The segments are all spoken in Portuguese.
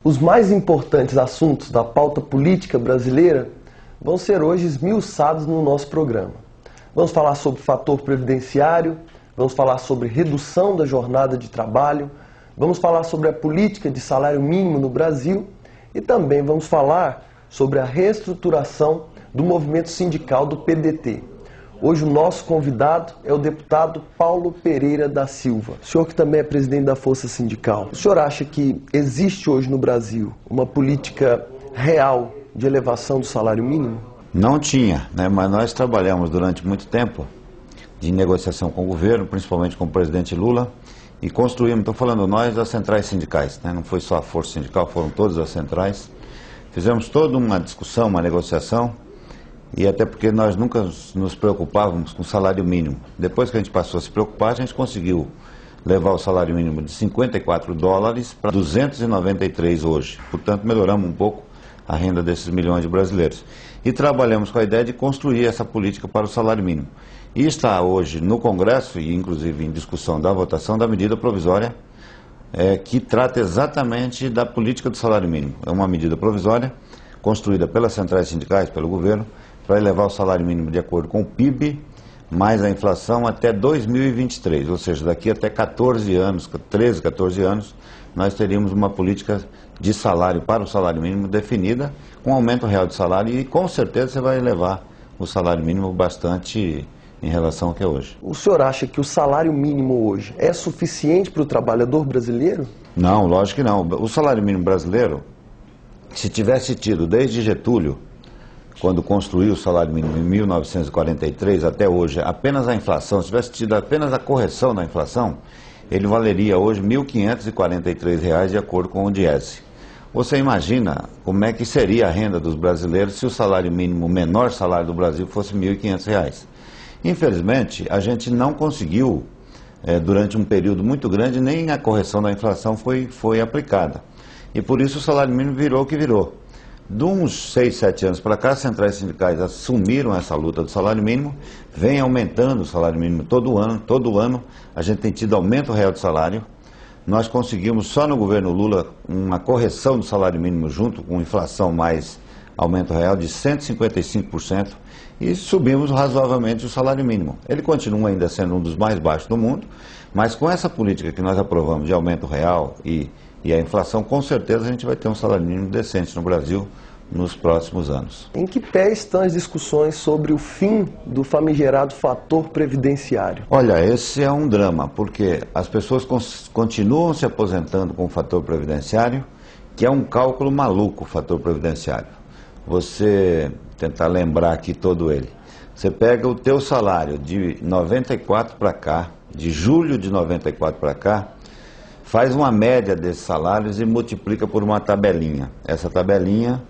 Os mais importantes assuntos da pauta política brasileira vão ser hoje esmiuçados no nosso programa. Vamos falar sobre fator previdenciário, vamos falar sobre redução da jornada de trabalho, vamos falar sobre a política de salário mínimo no Brasil e também vamos falar sobre a reestruturação do movimento sindical do PDT. Hoje o nosso convidado é o deputado Paulo Pereira da Silva. O senhor que também é presidente da Força Sindical. O senhor acha que existe hoje no Brasil uma política real de elevação do salário mínimo? Não tinha, né? Mas nós trabalhamos durante muito tempo de negociação com o governo, principalmente com o presidente Lula, e construímos, estou falando nós, das centrais sindicais, né? Não foi só a Força Sindical, foram todas as centrais. Fizemos toda uma discussão, uma negociação, e até porque nós nunca nos preocupávamos com o salário mínimo. Depois que a gente passou a se preocupar, a gente conseguiu levar o salário mínimo de 54 dólares para 293 hoje. Portanto, melhoramos um pouco a renda desses milhões de brasileiros. E trabalhamos com a ideia de construir essa política para o salário mínimo. E está hoje no Congresso, e inclusive em discussão da votação da medida provisória, que trata exatamente da política do salário mínimo. É uma medida provisória, construída pelas centrais sindicais, pelo governo, para elevar o salário mínimo de acordo com o PIB, mais a inflação até 2023, ou seja, daqui até 14 anos, 13, 14 anos, nós teríamos uma política de salário para o salário mínimo definida, com aumento real de salário, e com certeza você vai elevar o salário mínimo bastante em relação ao que é hoje. O senhor acha que o salário mínimo hoje é suficiente para o trabalhador brasileiro? Não, lógico que não. O salário mínimo brasileiro, se tivesse tido desde Getúlio, quando construiu o salário mínimo em 1943 até hoje, apenas a inflação, se tivesse tido apenas a correção da inflação, ele valeria hoje R$ 1.543 de acordo com o Diese. Você imagina como é que seria a renda dos brasileiros se o salário mínimo, o menor salário do Brasil, fosse R$ 1.500. Infelizmente, a gente não conseguiu, durante um período muito grande, nem a correção da inflação foi aplicada. E por isso o salário mínimo virou o que virou. De uns 6, 7 anos para cá, as centrais sindicais assumiram essa luta do salário mínimo, vem aumentando o salário mínimo todo ano a gente tem tido aumento real de salário. Nós conseguimos só no governo Lula uma correção do salário mínimo junto com inflação mais aumento real de 155% e subimos razoavelmente o salário mínimo. Ele continua ainda sendo um dos mais baixos do mundo, mas com essa política que nós aprovamos de aumento real e a inflação, com certeza a gente vai ter um salário mínimo decente no Brasil nos próximos anos. Em que pé estão as discussões sobre o fim do famigerado fator previdenciário? Olha, esse é um drama, porque as pessoas continuam se aposentando com o fator previdenciário, que é um cálculo maluco, o fator previdenciário. Você tentar lembrar aqui todo ele. Você pega o teu salário de 94 para cá, de julho de 94 para cá, faz uma média desses salários e multiplica por uma tabelinha. Essa tabelinha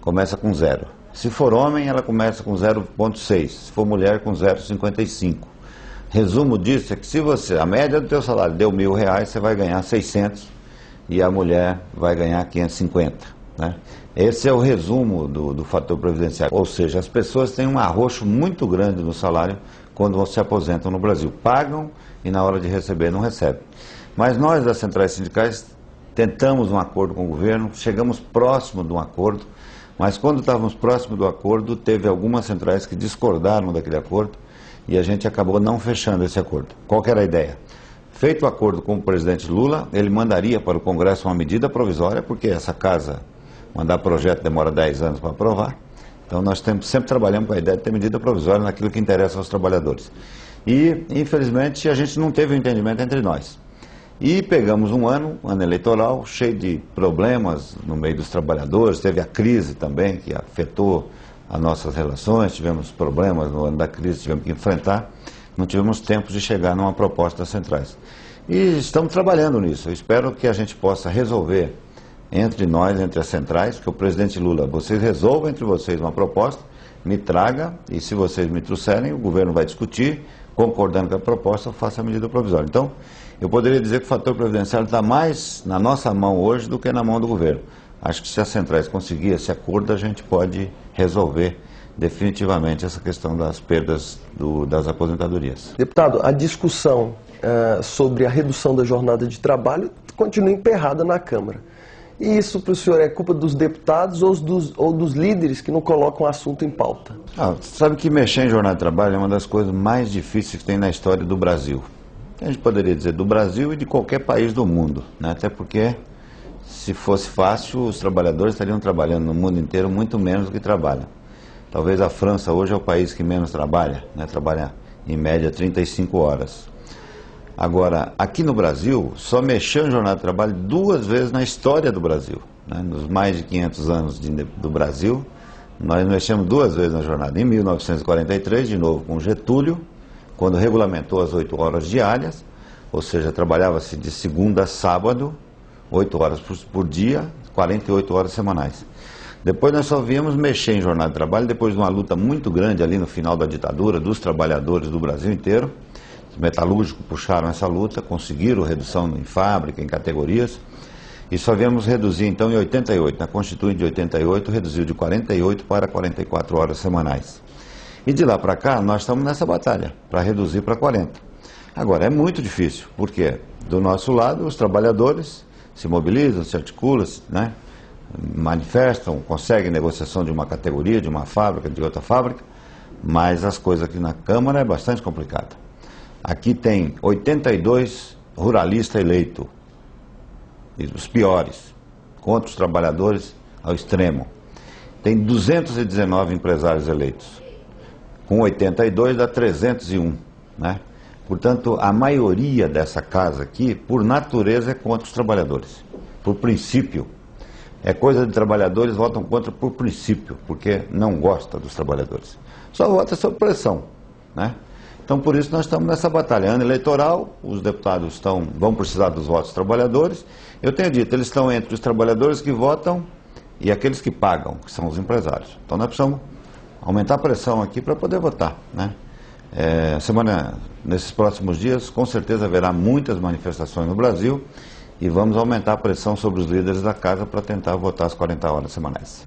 começa com 0. Se for homem, ela começa com 0,6. Se for mulher, com 0,55. Resumo disso é que se a média do teu salário deu R$1.000, você vai ganhar 600 e a mulher vai ganhar 550. Né? Esse é o resumo do fator previdenciário. Ou seja, as pessoas têm um arroxo muito grande no salário quando se aposentam no Brasil. Pagam e na hora de receber não recebem. Mas nós, das centrais sindicais, tentamos um acordo com o governo, chegamos próximo de um acordo, mas quando estávamos próximo do acordo, teve algumas centrais que discordaram daquele acordo e a gente acabou não fechando esse acordo. Qual que era a ideia? Feito o acordo com o presidente Lula, ele mandaria para o Congresso uma medida provisória, porque essa casa, mandar projeto demora 10 anos para aprovar, então nós sempre trabalhamos com a ideia de ter medida provisória naquilo que interessa aos trabalhadores. E, infelizmente, a gente não teve um entendimento entre nós. E pegamos um ano eleitoral, cheio de problemas no meio dos trabalhadores, teve a crise também, que afetou as nossas relações, tivemos problemas no ano da crise, tivemos que enfrentar, não tivemos tempo de chegar numa proposta das centrais. E estamos trabalhando nisso, eu espero que a gente possa resolver entre nós, entre as centrais, que o presidente Lula, vocês resolvam entre vocês uma proposta, me traga, e se vocês me trouxerem, o governo vai discutir, concordando com a proposta, eu faço a medida provisória. Então, eu poderia dizer que o fator previdenciário está mais na nossa mão hoje do que na mão do governo. Acho que se as centrais conseguirem esse acordo, a gente pode resolver definitivamente essa questão das perdas das aposentadorias. Deputado, a discussão sobre a redução da jornada de trabalho continua emperrada na Câmara. E isso para o senhor é culpa dos deputados ou dos líderes que não colocam o assunto em pauta? Sabe que mexer em jornada de trabalho é uma das coisas mais difíceis que tem na história do Brasil. A gente poderia dizer do Brasil e de qualquer país do mundo, né? Até porque, se fosse fácil, os trabalhadores estariam trabalhando no mundo inteiro muito menos do que trabalham. Talvez a França hoje é o país que menos trabalha, né? Trabalha em média 35 horas. Agora, aqui no Brasil, só mexeu em jornada de trabalho 2 vezes na história do Brasil, né? Nos mais de 500 anos do Brasil, nós mexemos 2 vezes na jornada. Em 1943, de novo com Getúlio, quando regulamentou as 8 horas diárias, ou seja, trabalhava-se de segunda a sábado, 8 horas por dia, 48 horas semanais. Depois nós só viemos mexer em jornada de trabalho depois de uma luta muito grande ali no final da ditadura, dos trabalhadores do Brasil inteiro. Os metalúrgicos puxaram essa luta, conseguiram redução em fábrica, em categorias, e só viemos reduzir então em 88, na Constituinte de 88, reduziu de 48 para 44 horas semanais. E de lá para cá, nós estamos nessa batalha, para reduzir para 40. Agora, é muito difícil, porque do nosso lado, os trabalhadores se mobilizam, se articulam, né, manifestam, conseguem negociação de uma categoria, de uma fábrica, de outra fábrica, mas as coisas aqui na Câmara é bastante complicada. Aqui tem 82 ruralistas eleitos, os piores, contra os trabalhadores ao extremo. Tem 219 empresários eleitos. Com 82 dá 301, né? Portanto, a maioria dessa casa aqui, por natureza, é contra os trabalhadores, por princípio. É coisa de trabalhadores, votam contra por princípio, porque não gosta dos trabalhadores. Só vota sob pressão, né? Então, por isso, nós estamos nessa batalha. Ano eleitoral, os deputados vão precisar dos votos dos trabalhadores. Eu tenho dito, eles estão entre os trabalhadores que votam e aqueles que pagam, que são os empresários. Então, nós precisamos aumentar a pressão aqui para poder votar, né? Nesses próximos dias, com certeza haverá muitas manifestações no Brasil e vamos aumentar a pressão sobre os líderes da casa para tentar votar as 40 horas semanais.